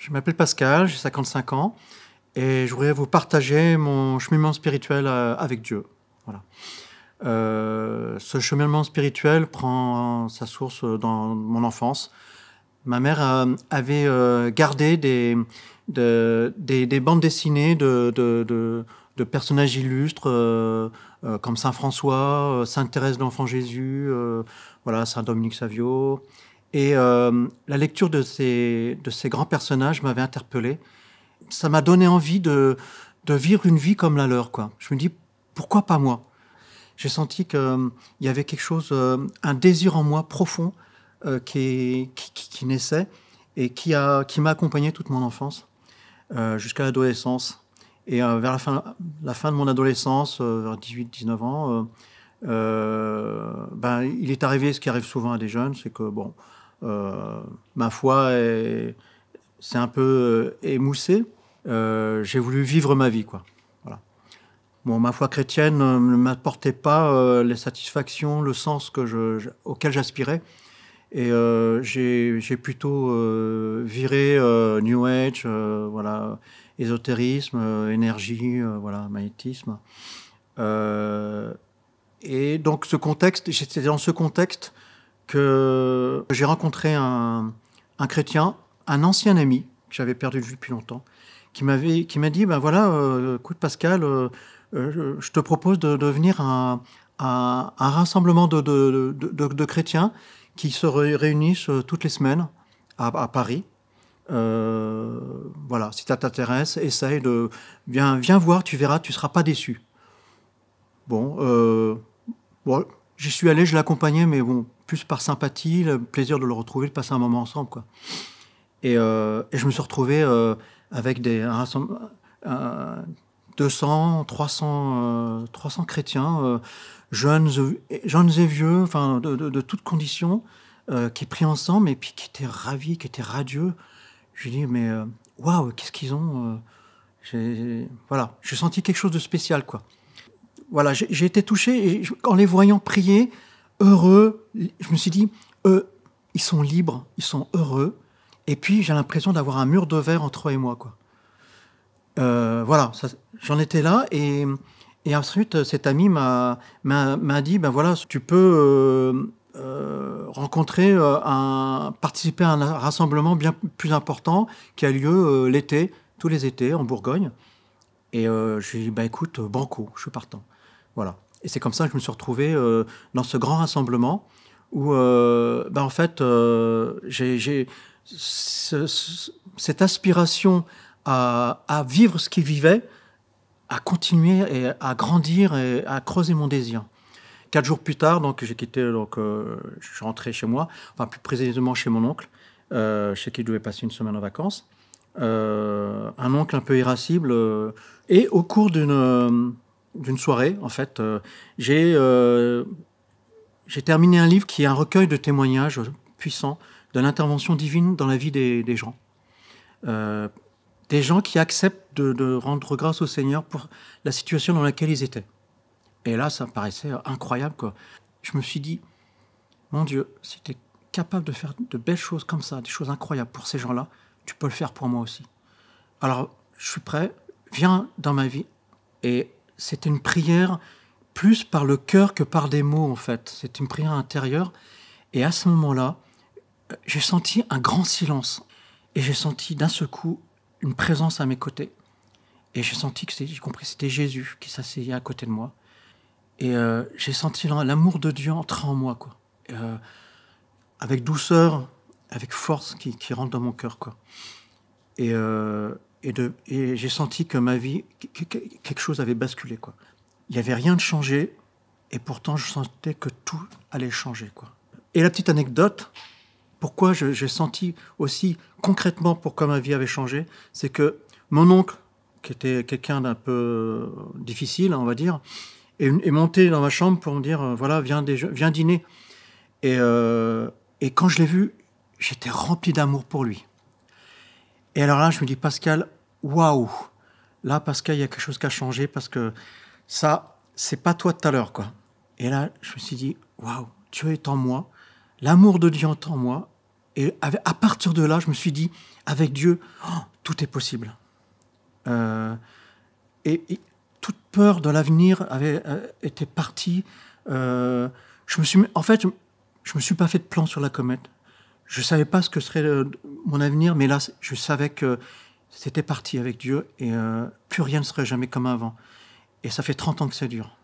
Je m'appelle Pascal, j'ai 55 ans et je voudrais vous partager mon cheminement spirituel avec Dieu. Voilà. Ce cheminement spirituel prend sa source dans mon enfance. Ma mère avait gardé des bandes dessinées de personnages illustres comme Saint François, Sainte Thérèse de l'Enfant Jésus, voilà, Saint Dominique Savio. Et la lecture de ces grands personnages m'avait interpellé. Ça m'a donné envie de vivre une vie comme la leur, quoi. Je me dis, pourquoi pas moi? J'ai senti qu'il y avait quelque chose, un désir en moi profond qui naissait et qui m'a accompagné toute mon enfance jusqu'à l'adolescence. Et vers la fin de mon adolescence, vers 18-19 ans, il est arrivé ce qui arrive souvent à des jeunes, c'est que, bon, ma foi s'est un peu émoussée. J'ai voulu vivre ma vie, quoi. Voilà. Bon, ma foi chrétienne ne m'apportait pas les satisfactions, le sens auquel j'aspirais. Et j'ai plutôt viré New Age, voilà, ésotérisme, énergie, voilà, magnétisme. Et donc c'était dans ce contexte que j'ai rencontré un chrétien, un ancien ami que j'avais perdu de vue depuis longtemps, qui m'a dit, ben voilà, écoute Pascal, je te propose de venir à un rassemblement de chrétiens qui se réunissent toutes les semaines à Paris. Voilà, si ça t'intéresse, essaye viens voir, tu verras, tu seras pas déçu. Bon, j'y suis allé, je l'accompagnais, mais bon, plus par sympathie, le plaisir de le retrouver, de passer un moment ensemble, quoi. Et je me suis retrouvé avec 200, 300 chrétiens, jeunes et vieux, enfin de toutes conditions, qui prient ensemble et puis qui étaient ravis, qui étaient radieux. Je lui dis, mais waouh, qu'est-ce qu'ils ont voilà, j'ai senti quelque chose de spécial, quoi. Voilà, j'ai été touché et en les voyant prier, heureux, je me suis dit, ils sont libres, ils sont heureux. Et puis j'ai l'impression d'avoir un mur de verre entre eux et moi, quoi. Voilà, j'en étais là et ensuite cet ami m'a dit, ben voilà, tu peux participer à un rassemblement bien plus important qui a lieu l'été, tous les étés en Bourgogne. Et j'ai dit, ben écoute, banco, je suis partant. Voilà. Et c'est comme ça que je me suis retrouvé dans ce grand rassemblement où, en fait, j'ai cette aspiration à vivre ce qu'il vivait, à continuer et à grandir et à creuser mon désir. 4 jours plus tard, donc j'ai quitté, je suis rentré chez moi, enfin plus précisément chez mon oncle, chez qui je devais passer une semaine en vacances. Un oncle un peu irascible. Et au cours d'une soirée, en fait, j'ai terminé un livre qui est un recueil de témoignages puissants de l'intervention divine dans la vie des gens. Des gens qui acceptent de rendre grâce au Seigneur pour la situation dans laquelle ils étaient. Et là, ça me paraissait incroyable, quoi. Je me suis dit, mon Dieu, si tu es capable de faire de belles choses comme ça, des choses incroyables pour ces gens-là, tu peux le faire pour moi aussi. Alors, je suis prêt, viens dans ma vie. Et c'était une prière plus par le cœur que par des mots, en fait. C'était une prière intérieure. Et à ce moment-là, j'ai senti un grand silence. Et j'ai senti d'un seul coup une présence à mes côtés. Et j'ai senti j'ai compris que c'était Jésus qui s'asseyait à côté de moi. Et j'ai senti l'amour de Dieu entrer en moi, quoi. Avec douceur, avec force qui rentre dans mon cœur, quoi. Et j'ai senti que ma vie, quelque chose avait basculé, quoi. Il n'y avait rien de changé, et pourtant je sentais que tout allait changer, quoi. Et la petite anecdote, pourquoi j'ai senti aussi concrètement pourquoi ma vie avait changé, c'est que mon oncle, qui était quelqu'un d'un peu difficile, on va dire, est monté dans ma chambre pour me dire, voilà, viens dîner. Et quand je l'ai vu, j'étais rempli d'amour pour lui. Et alors là, je me dis, Pascal, waouh! Là, Pascal, il y a quelque chose qui a changé parce que ça, c'est pas toi de tout à l'heure, quoi. Et là, je me suis dit, waouh, Dieu est en moi, l'amour de Dieu est en moi, Et à partir de là, je me suis dit, avec Dieu, tout est possible. Et toute peur de l'avenir avait été partie. En fait, je me suis pas fait de plan sur la comète. Je savais pas ce que serait mon avenir, mais là, je savais que c'était parti avec Dieu et plus rien ne serait jamais comme avant. Et ça fait 30 ans que ça dure.